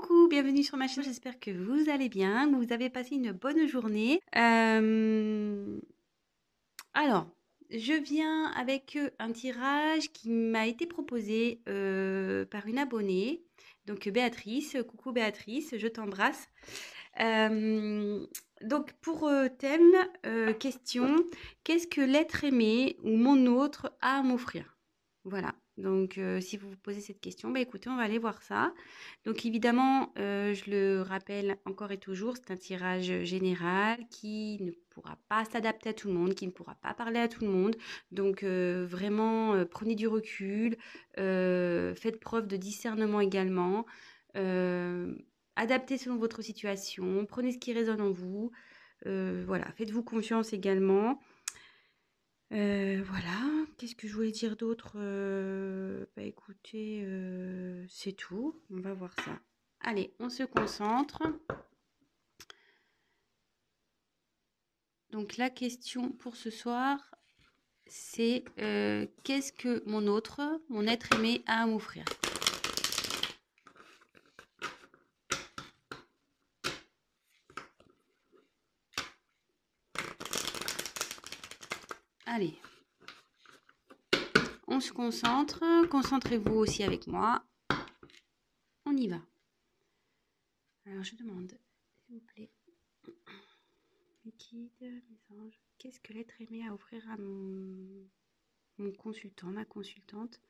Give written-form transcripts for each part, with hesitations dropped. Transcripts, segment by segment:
Coucou, bienvenue sur ma chaîne, j'espère que vous allez bien, que vous avez passé une bonne journée. Alors, je viens avec un tirage qui m'a été proposé par une abonnée, donc Béatrice. Coucou Béatrice, je t'embrasse. Euh, donc pour thème, question, qu'est-ce que l'être aimé ou mon autre a à m'offrir? Voilà. Donc, si vous vous posez cette question, bah écoutez, on va aller voir ça. Donc, évidemment, je le rappelle encore et toujours, c'est un tirage général qui ne pourra pas s'adapter à tout le monde, qui ne pourra pas parler à tout le monde. Donc, vraiment, prenez du recul, faites preuve de discernement également. Euh, Adaptez selon votre situation, prenez ce qui résonne en vous. Voilà, faites-vous confiance également. Voilà, qu'est-ce que je voulais dire d'autre? Bah écoutez, c'est tout. On va voir ça. Allez, on se concentre. Donc la question pour ce soir, c'est qu'est-ce que mon autre, mon être aimé a à m'offrir? Allez, on se concentre. Concentrez-vous aussi avec moi. On y va. Alors je demande, s'il vous plaît, mes guides, mes anges, qu'est-ce que l'être aimé a à offrir à mon consultant, ma consultante?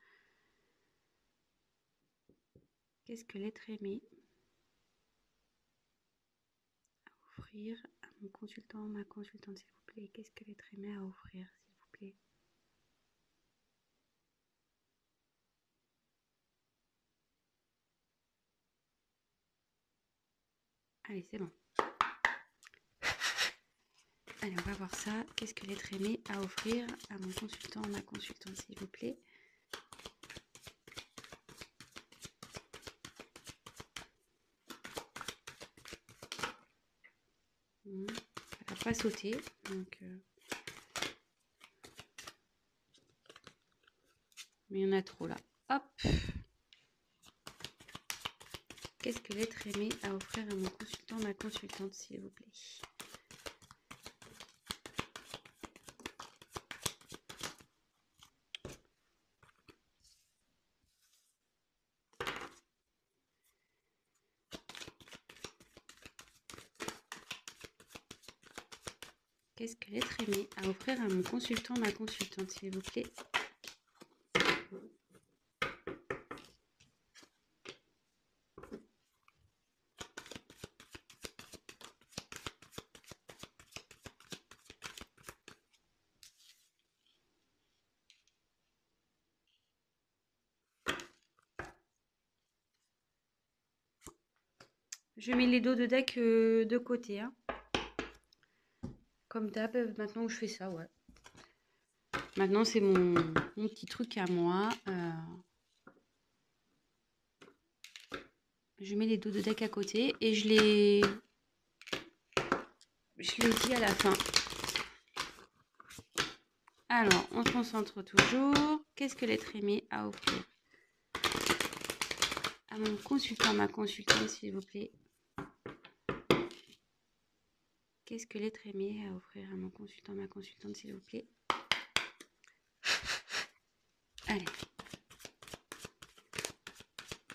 Qu'est-ce que l'être aimé a à offrir à mon consultant, ma consultante, s'il vous plaît? Qu'est-ce que l'être aimé a à offrir, s'il vous plaît? Allez, c'est bon. Allez, on va voir ça. Qu'est-ce que l'être aimé a à offrir à mon consultant, ma consultante, s'il vous plaît? Ça va pas sauter, donc... Mais il y en a trop là. Hop! Qu'est-ce que l'être aimé a à offrir à mon consultant, ma consultante, s'il vous plaît? Qu'est-ce que l'être aimé a à offrir à mon consultant, ma consultante, s'il vous plaît? Je mets les dos de deck de côté, hein. Comme d'hab, maintenant que je fais ça, ouais. Maintenant, c'est mon petit truc à moi. Je mets les dos de deck à côté et je les dis à la fin. Alors, on se concentre toujours. Qu'est-ce que l'être aimé a à offrir à mon consultant, ma consultante, s'il vous plaît? Qu'est-ce que l'être aimé a à offrir à mon consultant, ma consultante, s'il vous plaît? Allez.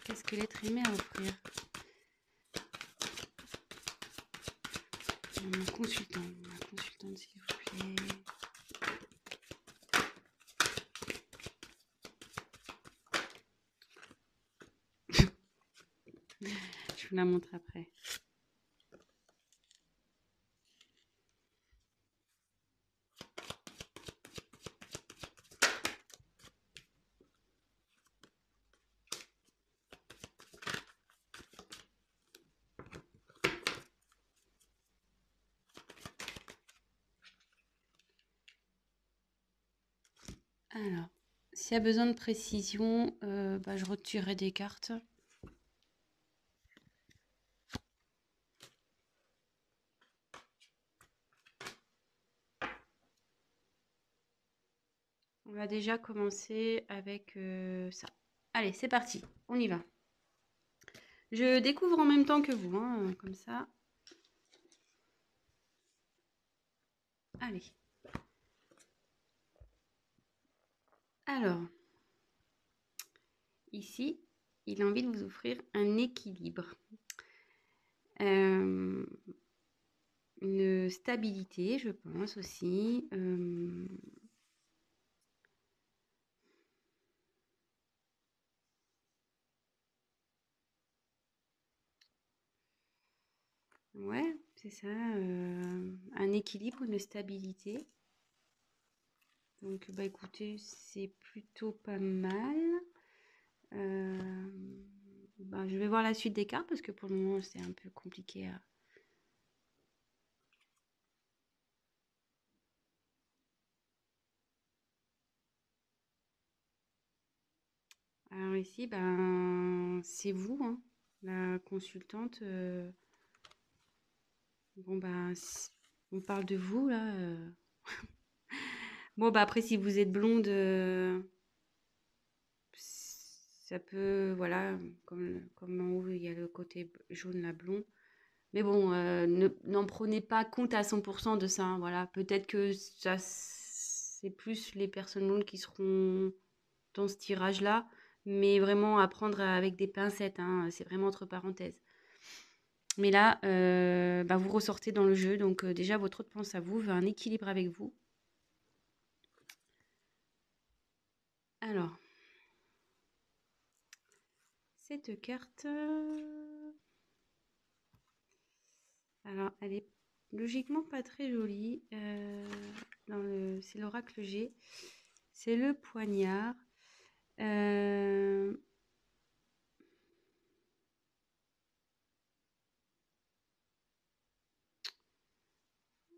Qu'est-ce que l'être aimé a à offrir à mon consultant, ma consultante, s'il vous plaît? Je vous la montre après. Alors, s'il y a besoin de précision, je retirerai des cartes. On va déjà commencer avec ça. Allez, c'est parti, on y va. Je découvre en même temps que vous, hein, comme ça. Allez. Alors, ici, il a envie de vous offrir un équilibre, euh, une stabilité, je pense aussi. Ouais, c'est ça, un équilibre, une stabilité. Donc, bah écoutez, c'est plutôt pas mal. Euh, bah, je vais voir la suite des cartes parce que pour le moment, c'est un peu compliqué à... Alors ici, ben, c'est vous, hein, la consultante. Bon, ben, on parle de vous, là. Bon, bah après, si vous êtes blonde, ça peut, voilà, comme en haut, il y a le côté jaune, là, blond. Mais bon, n'en prenez pas compte à 100% de ça, hein, voilà. Peut-être que ça, c'est plus les personnes blondes qui seront dans ce tirage-là, mais vraiment à prendre avec des pincettes, hein, c'est vraiment entre parenthèses. Mais là, bah, vous ressortez dans le jeu, donc déjà, votre autre pense à vous, veut un équilibre avec vous. Alors, cette carte, alors, elle est logiquement pas très jolie. C'est l'oracle G. C'est le poignard. Euh,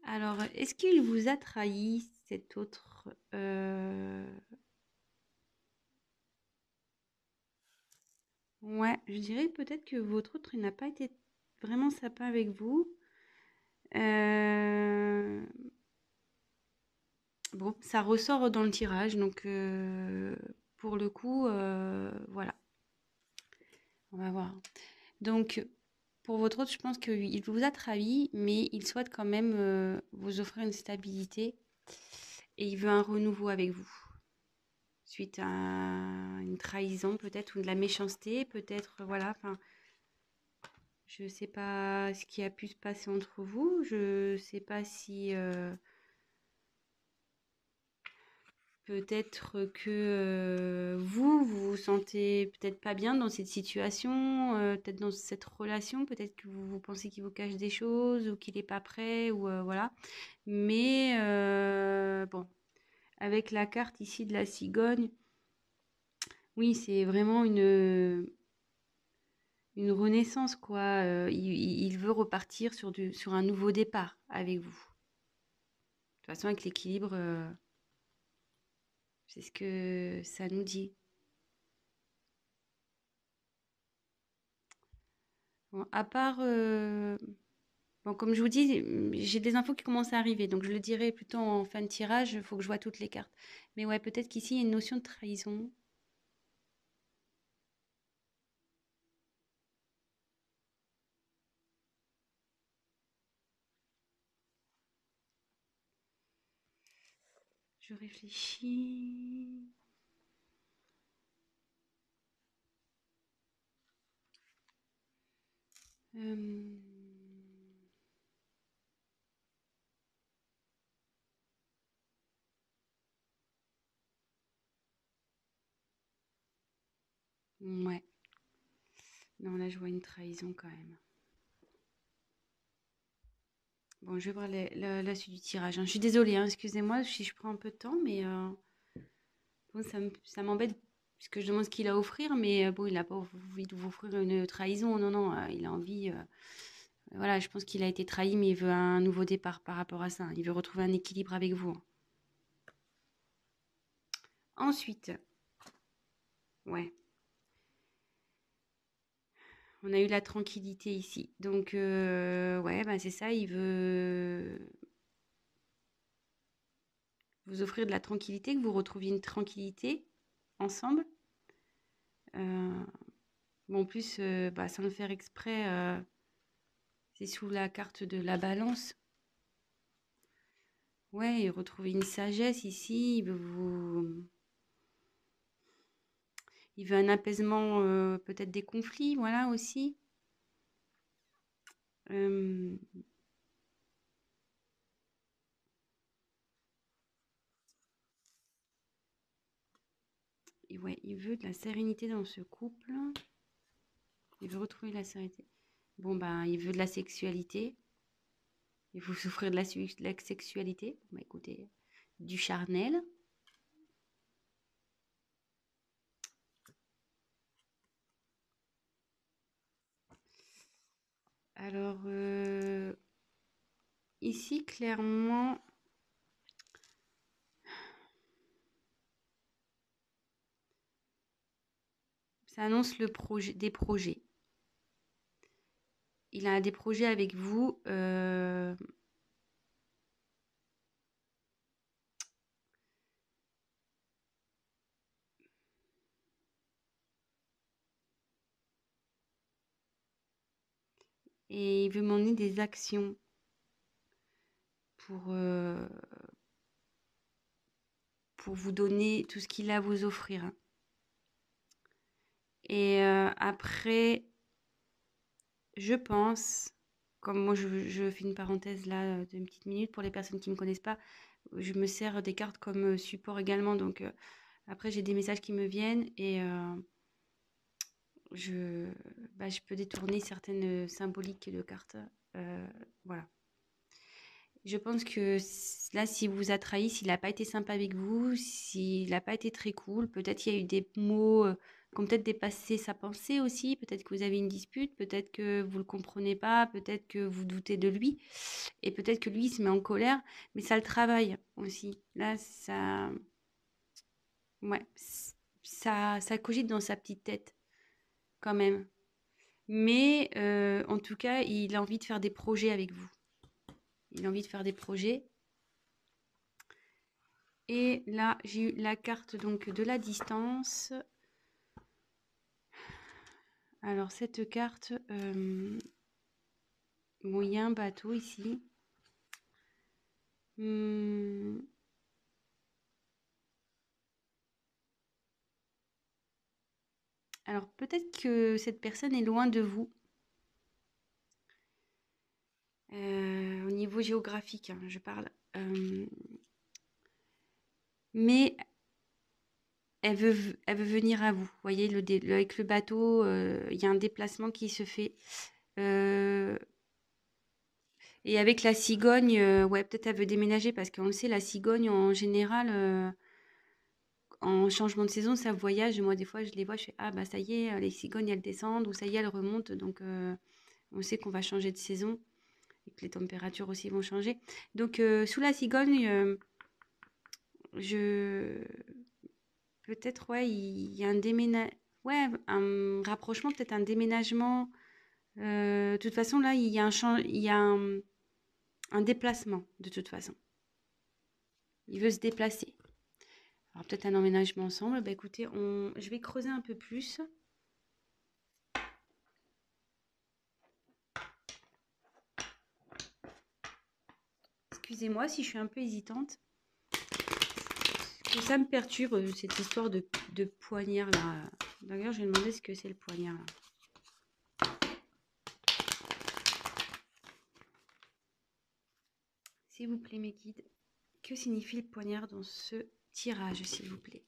alors, est-ce qu'il vous a trahi, cet autre Ouais, je dirais peut-être que votre autre, il n'a pas été vraiment sympa avec vous. Euh, Bon, ça ressort dans le tirage, donc pour le coup, voilà, on va voir. Donc, pour votre autre, je pense qu'il vous a trahi, mais il souhaite quand même vous offrir une stabilité et il veut un renouveau avec vous. Suite à une trahison peut-être ou de la méchanceté, peut-être, voilà, enfin, je sais pas ce qui a pu se passer entre vous, je sais pas si peut-être que vous vous sentez peut-être pas bien dans cette situation, peut-être dans cette relation, peut-être que vous pensez qu'il vous cache des choses ou qu'il n'est pas prêt ou voilà. Mais bon, avec la carte ici de la cigogne, oui, c'est vraiment une renaissance quoi. Il veut repartir sur un nouveau départ avec vous. De toute façon, avec l'équilibre, c'est ce que ça nous dit. Bon, à part bon, comme je vous dis, j'ai des infos qui commencent à arriver, donc je le dirai plutôt en fin de tirage, il faut que je vois toutes les cartes. Mais ouais, peut-être qu'ici, il y a une notion de trahison. Je réfléchis. Euh, Ouais. Non, là, je vois une trahison quand même. Bon, je vais voir la suite du tirage, hein. Je suis désolée, hein, excusez-moi si je prends un peu de temps, mais bon, ça m'embête puisque je demande ce qu'il a à offrir, mais bon, il n'a pas envie de vous offrir une trahison. Non, non, il a envie. Voilà, je pense qu'il a été trahi, mais il veut un nouveau départ par rapport à ça, hein. Il veut retrouver un équilibre avec vous, hein. Ensuite, ouais, on a eu la tranquillité ici. Donc, ouais, bah, c'est ça, il veut vous offrir de la tranquillité, que vous retrouviez une tranquillité ensemble. Euh, Bon, en plus, bah, sans le faire exprès, c'est sous la carte de la balance. Ouais, il retrouve une sagesse ici. Il veut un apaisement, peut-être des conflits, voilà aussi. Euh, et ouais, il veut de la sérénité dans ce couple. Il veut retrouver la sérénité. Bon, ben, il veut de la sexualité. Il faut souffrir de la sexualité. Bon, bah, écoutez, du charnel. Alors, ici, clairement, ça annonce des projets. Il a des projets avec vous. Et il veut m'emmener des actions pour, euh, pour vous donner tout ce qu'il a à vous offrir. Et après, je pense, comme moi je fais une parenthèse là d'une petite minute pour les personnes qui ne me connaissent pas, je me sers des cartes comme support également. Donc après, j'ai des messages qui me viennent et je, je peux détourner certaines symboliques de cartes. Euh, voilà. Je pense que là, s'il vous a trahi, s'il n'a pas été sympa avec vous, s'il n'a pas été très cool, peut-être il y a eu des mots qui ont peut-être dépassé sa pensée aussi, peut-être que vous avez une dispute, peut-être que vous ne le comprenez pas, peut-être que vous doutez de lui, et peut-être que lui il se met en colère, mais ça le travaille aussi. Là, ouais, ça cogite dans sa petite tête quand même. Mais en tout cas, il a envie de faire des projets avec vous. Il a envie de faire des projets. Et là, j'ai eu la carte donc de la distance. Alors cette carte, bon, il y a un bateau ici. Hum, alors peut-être que cette personne est loin de vous. Au niveau géographique, hein, je parle. Mais elle veut venir à vous. Vous voyez, avec le bateau, il y a un déplacement qui se fait. Euh, et avec la cigogne, ouais, peut-être elle veut déménager parce qu'on le sait, la cigogne en général, en changement de saison, ça voyage. Moi, des fois, je les vois, je fais ah bah ça y est, les cigognes elles descendent ou ça y est, elles remontent. Donc on sait qu'on va changer de saison et que les températures aussi vont changer. Donc sous la cigogne, je peut-être ouais, il y a ouais, un rapprochement, peut-être un déménagement. De toute façon, là, il y a il y a un déplacement, de toute façon. Il veut se déplacer. Alors, peut-être un emménagement ensemble. Bah, écoutez, je vais creuser un peu plus. Excusez-moi si je suis un peu hésitante. Parce que ça me perturbe, cette histoire de poignard, là. D'ailleurs, je vais demander ce que c'est le poignard, là. S'il vous plaît, mes guides, que signifie le poignard dans ce tirage, s'il vous plaît?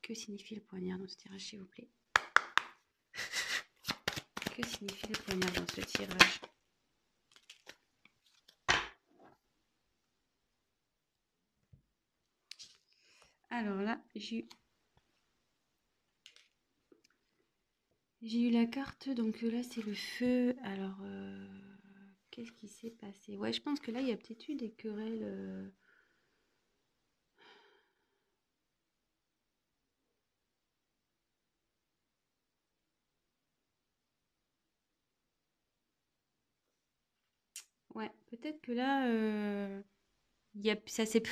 Que signifie le poignard dans ce tirage, s'il vous plaît? Que signifie le poignard dans ce tirage? Alors là, j'ai eu la carte, donc là c'est le feu. Alors, qu'est-ce qui s'est passé? Ouais, je pense que là il y a peut-être eu des querelles. Ouais, peut-être que là, il y a, ça s'est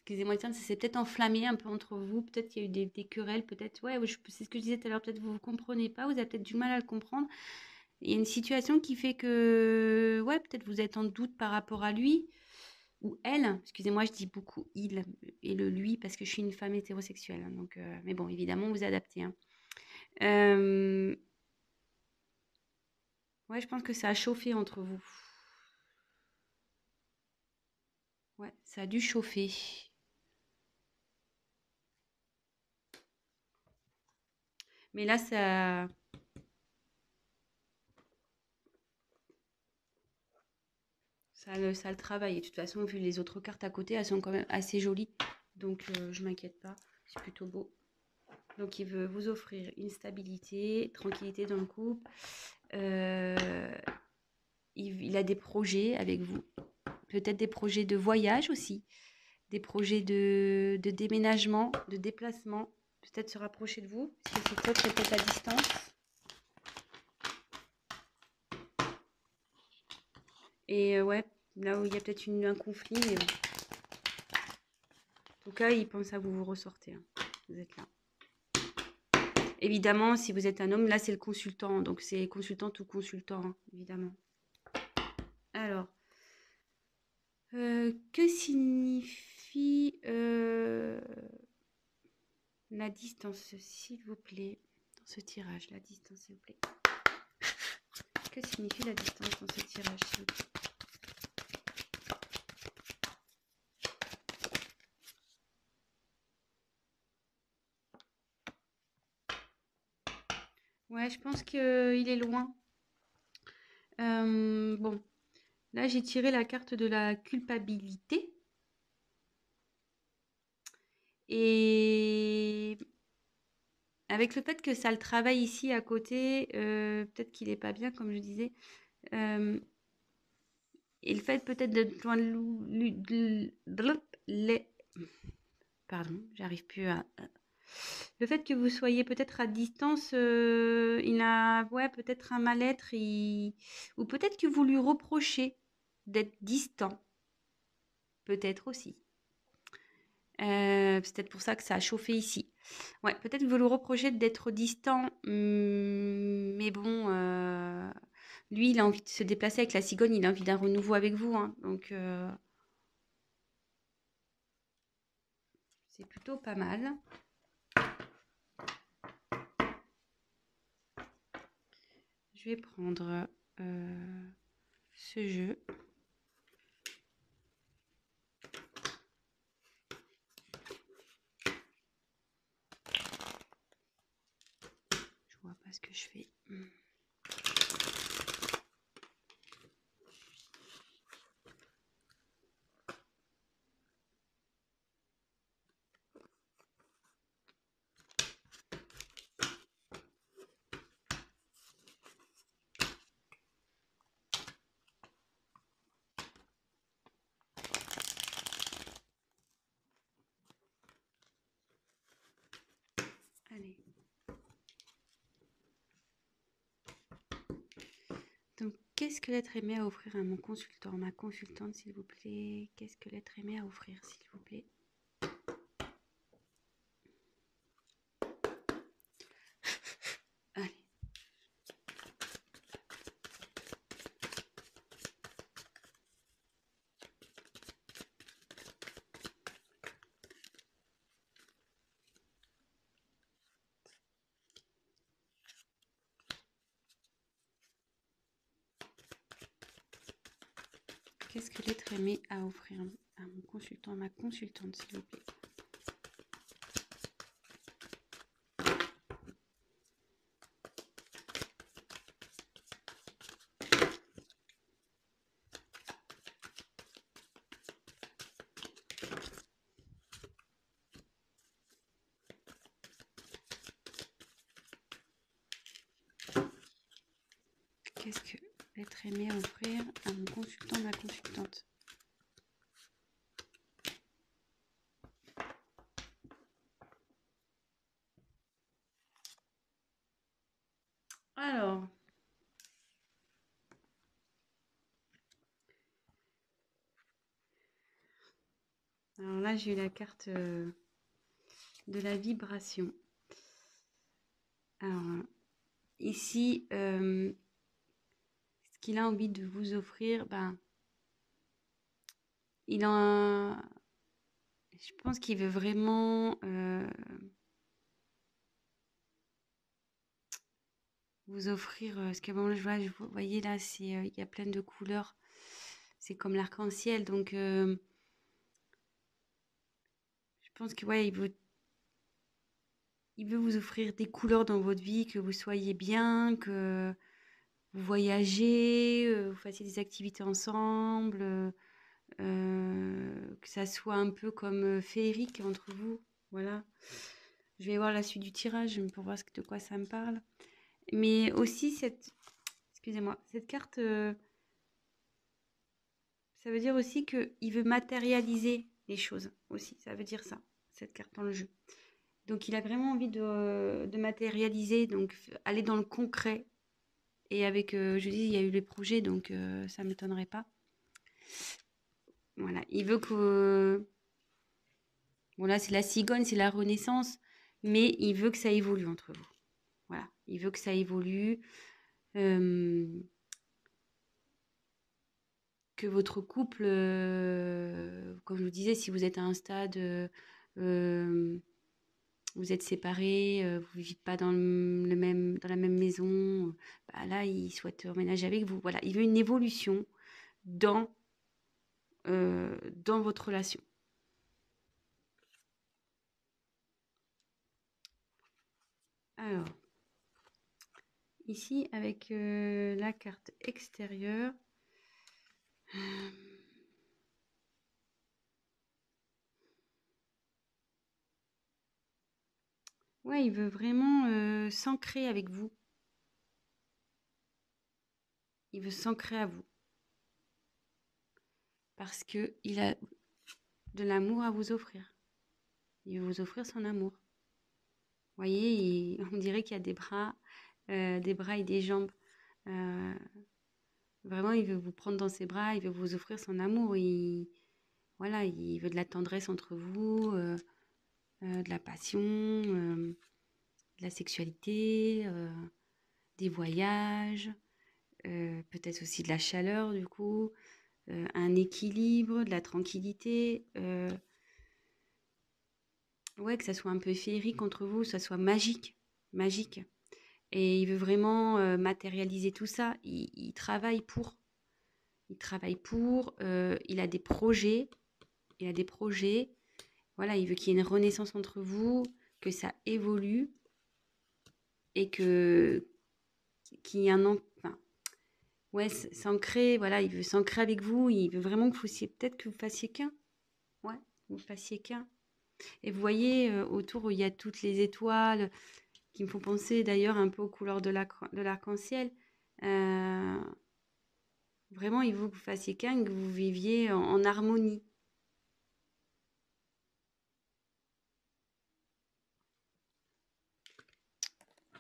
excusez-moi le terme, ça s'est peut-être enflammé un peu entre vous. Peut-être qu'il y a eu des querelles, peut-être. Ouais, c'est ce que je disais tout à l'heure. Peut-être vous ne comprenez pas, vous avez peut-être du mal à le comprendre. Il y a une situation qui fait que, ouais, peut-être vous êtes en doute par rapport à lui ou elle. Excusez-moi, je dis beaucoup il et le lui parce que je suis une femme hétérosexuelle, hein, donc, mais bon, évidemment, vous adaptez, hein. Euh, ouais, je pense que ça a chauffé entre vous. Ouais, ça a dû chauffer. Mais là, ça le travaille. Et de toute façon, vu les autres cartes à côté, elles sont quand même assez jolies. Donc, je m'inquiète pas. C'est plutôt beau. Donc, il veut vous offrir une stabilité, tranquillité dans le couple. Euh, il a des projets avec vous. Peut-être des projets de voyage aussi. Des projets de déménagement, de déplacement. Peut-être se rapprocher de vous. Parce que c'est peut-être à distance. Et ouais, là où il y a peut-être un conflit, mais bon. En tout cas, il pense à vous, vous ressortez, hein. Vous êtes là. Évidemment, si vous êtes un homme, là c'est le consultant, donc c'est consultante ou consultant, hein, évidemment. Alors, que signifie la distance, s'il vous plaît, dans ce tirage, la distance, s'il vous plaît. Que signifie la distance dans ce tirage, s'il vous plaît? Ouais, je pense qu'il est loin. Bon, là j'ai tiré la carte de la culpabilité. Et avec le fait que ça le travaille ici à côté, peut-être qu'il est pas bien, comme je disais. Et le fait peut-être de les... Pardon, j'arrive plus à... Le fait que vous soyez peut-être à distance, il a ouais, peut-être un mal-être, ou peut-être que vous lui reprochez d'être distant. Peut-être aussi. C'est peut-être pour ça que ça a chauffé ici. Ouais, peut-être que vous lui reprochez d'être distant, mais bon, lui, il a envie de se déplacer avec la cigogne, il a envie d'un renouveau avec vous, hein, donc c'est plutôt pas mal. Je vais prendre ce jeu. Je vois pas ce que je fais. Allez. Donc, qu'est-ce que l'être aimé a à offrir à mon consultant, ma consultante, s'il vous plaît? Qu'est-ce que l'être aimé a à offrir, s'il vous plaît? Allez. Qu'est-ce que l'être aimé a à offrir à mon consultant, à ma consultante, s'il vous plaît? Qu'est-ce que l'être aimé a à offrir à mon consultant, ma consultante? Alors, Alors là, j'ai eu la carte de la vibration. Alors, ici, ce qu'il a envie de vous offrir, ben, il en... Je pense qu'il veut vraiment vous offrir ce que bon, je vois, vous voyez là, c'est il y a plein de couleurs. C'est comme l'arc-en-ciel, donc je pense que ouais, il veut vous offrir des couleurs dans votre vie, que vous soyez bien, que vous voyagez, vous fassiez des activités ensemble, que ça soit un peu comme féerique entre vous. Voilà. Je vais voir la suite du tirage pour voir de quoi ça me parle. Mais aussi excusez-moi, cette carte, ça veut dire aussi qu'il veut matérialiser les choses aussi. Ça veut dire ça, cette carte dans le jeu. Donc il a vraiment envie de matérialiser, donc aller dans le concret. Et avec, je dis, il y a eu les projets, donc ça ne m'étonnerait pas. Voilà, il veut que... Bon là, c'est la cigogne, c'est la renaissance, mais il veut que ça évolue entre vous. Voilà, il veut que ça évolue, que votre couple, comme je vous disais, si vous êtes à un stade, vous êtes séparés, vous ne vivez pas dans la même maison, bah là, il souhaite emménager avec vous. Voilà, il veut une évolution dans, dans votre relation. Alors, ici, avec la carte extérieure, ouais, il veut vraiment s'ancrer avec vous. Il veut s'ancrer à vous. Parce qu'il a de l'amour à vous offrir. Il veut vous offrir son amour. Vous voyez, on dirait qu'il y a des bras et des jambes. Euh, Vraiment, il veut vous prendre dans ses bras, il veut vous offrir son amour. Voilà, il veut de la tendresse entre vous, de la passion, de la sexualité, des voyages, peut-être aussi de la chaleur du coup, un équilibre, de la tranquillité. Ouais, que ça soit un peu féerique entre vous, que ça soit magique, magique. Et il veut vraiment matérialiser tout ça. Il travaille pour. Il travaille pour. Il a des projets. Il a des projets. Voilà, il veut qu'il y ait une renaissance entre vous, que ça évolue et qu'il y ait enfin, ouais, s'ancrer. Voilà, il veut s'ancrer avec vous. Il veut vraiment que vous fassiez, peut-être que vous fassiez qu'un. Ouais, vous fassiez qu'un. Et vous voyez autour où il y a toutes les étoiles qui me font penser d'ailleurs un peu aux couleurs de l'arc-en-ciel. Euh, Vraiment, il veut que vous fassiez qu'un, que vous viviez en harmonie.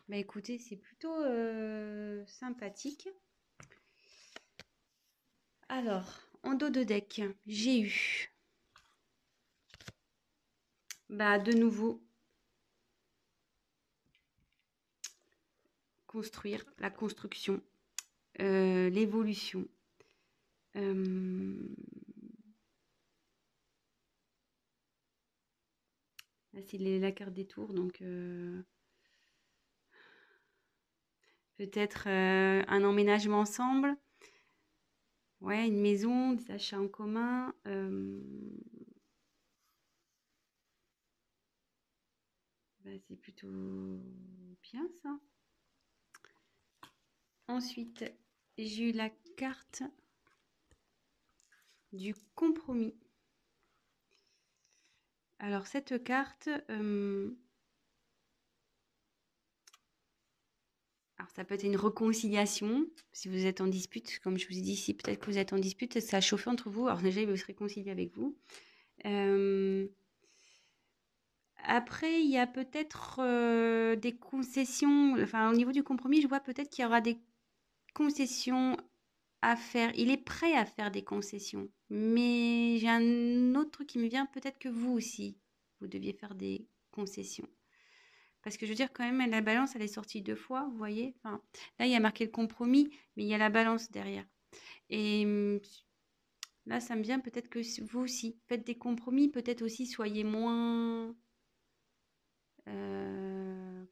Bah écoutez, c'est plutôt sympathique. Alors, en dos de deck, j'ai eu bah, de nouveau construire, la construction, l'évolution. Là, c'est la carte des tours, donc peut-être un emménagement ensemble. Ouais, une maison, des achats en commun. Bah, c'est plutôt bien ça. Ensuite, j'ai eu la carte du compromis. Alors cette carte, alors ça peut être une réconciliation si vous êtes en dispute, comme je vous ai dit ici, peut-être que vous êtes en dispute, ça a chauffé entre vous. Alors déjà, il veut se réconcilier avec vous. Après, il y a peut-être des concessions. Enfin, au niveau du compromis, je vois peut-être qu'il y aura des concessions à faire, il est prêt à faire des concessions. Mais j'ai un autre truc qui me vient, peut-être que vous aussi, vous deviez faire des concessions. Parce que je veux dire, quand même, la balance, elle est sortie 2 fois, vous voyez. Enfin, là, il y a marqué le compromis, mais il y a la balance derrière. Et là, ça me vient peut-être que vous aussi, faites des compromis, peut-être aussi soyez moins,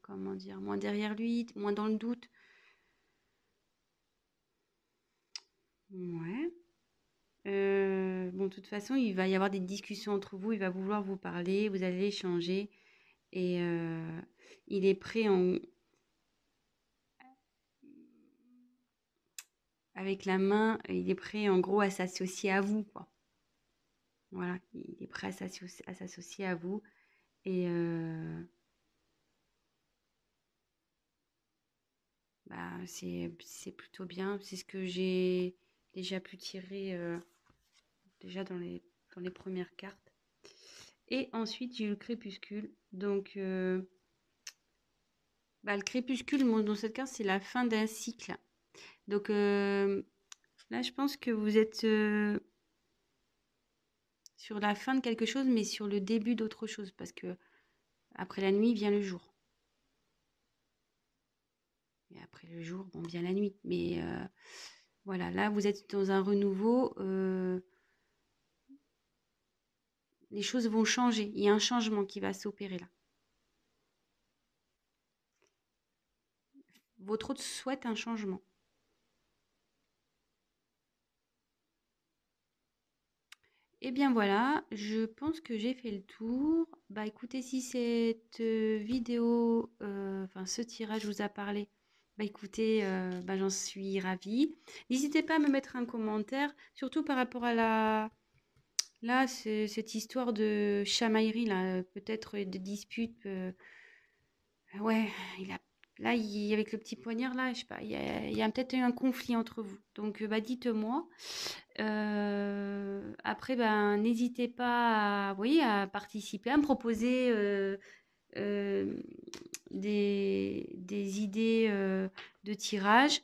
comment dire, moins derrière lui, moins dans le doute. Ouais. Bon, de toute façon, il va y avoir des discussions entre vous, il va vouloir vous parler, vous allez échanger et il est prêt avec la main, il est prêt en gros à s'associer à vous, quoi. Voilà, il est prêt à s'associer à vous et bah, c'est plutôt bien. C'est ce que j'ai déjà pu tirer déjà dans les premières cartes. Et ensuite, j'ai eu le crépuscule. Donc, bah, le crépuscule, dans cette carte, c'est la fin d'un cycle. Donc là, je pense que vous êtes sur la fin de quelque chose, mais sur le début d'autre chose, parce que après la nuit vient le jour. Et après le jour, bon, vient la nuit. Mais voilà, là, vous êtes dans un renouveau. Les choses vont changer. Il y a un changement qui va s'opérer là. Votre hôte souhaite un changement. Et bien voilà, je pense que j'ai fait le tour. Bah écoutez, si cette vidéo, enfin ce tirage vous a parlé, bah écoutez, bah, j'en suis ravie. N'hésitez pas à me mettre un commentaire, surtout par rapport à là, cette histoire de chamaillerie, là, peut-être de disputes. Ouais, il a, là, avec le petit poignard, là, je sais pas, il y a peut-être eu un conflit entre vous. Donc, bah, dites-moi. Après, ben, n'hésitez pas à, vous voyez, à participer, à me proposer euh, des idées de tirage.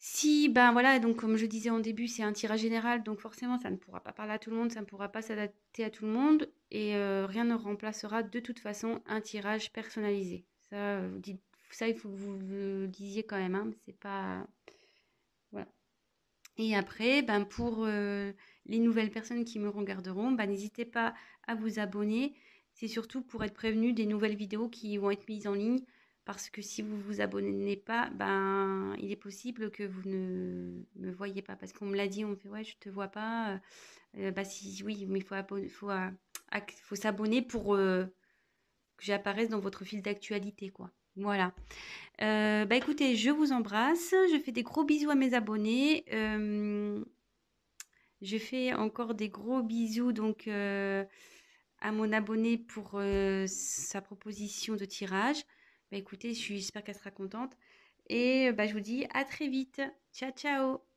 Si, ben voilà, donc comme je disais en début, c'est un tirage général, donc forcément, ça ne pourra pas parler à tout le monde, ça ne pourra pas s'adapter à tout le monde, et rien ne remplacera de toute façon un tirage personnalisé. Ça, ça il faut que vous le disiez quand même, hein, c'est pas... Voilà. Et après, ben pour les nouvelles personnes qui me regarderont, ben n'hésitez pas à vous abonner. C'est surtout pour être prévenu des nouvelles vidéos qui vont être mises en ligne. Parce que si vous vous abonnez pas, ben il est possible que vous ne me voyez pas. Parce qu'on me l'a dit, on me fait ouais, je te vois pas. Bah si, oui, mais faut s'abonner pour que j'apparaisse dans votre fil d'actualité, quoi. Voilà. Bah écoutez, je vous embrasse. Je fais des gros bisous à mes abonnés. Je fais encore des gros bisous donc à mon abonné pour sa proposition de tirage. Bah écoutez, j'espère qu'elle sera contente. Et bah, je vous dis à très vite. Ciao, ciao.